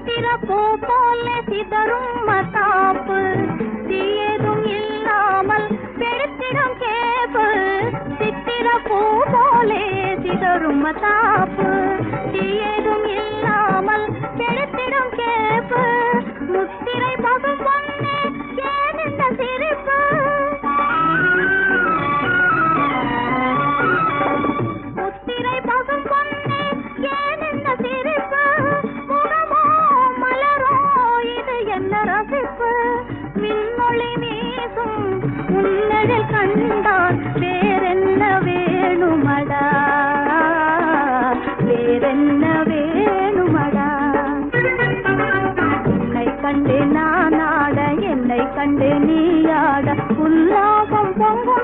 சித்திரப்பூ போல சிதறும் மத்தாப்பு தீயதும் இல்லாமல் பெருத்திடும் கேப்பு சித்திரப்பூ போலே சிதறும் மத்தாப்பு தீயதும் இல்லாமல் பெருத்திடும் கேப்பு முத்திரை பகும் பொன்னே ஏன் இந்த சிரிப்பு முத்திரை பகும் பொன்னே ஏன் இந்த சிரிப்பு முகமோ மலரோ இது என்ன ரசிப்பு மின்னொளி வீசும் உன்னழல் கண்டால் வேறென்ன வேணுமடா வேறென்ன வேணுமடா என்னை கண்டு நான் ஆட என்னை கண்டு நீ ஆட உல்லாசம் பொங்கும்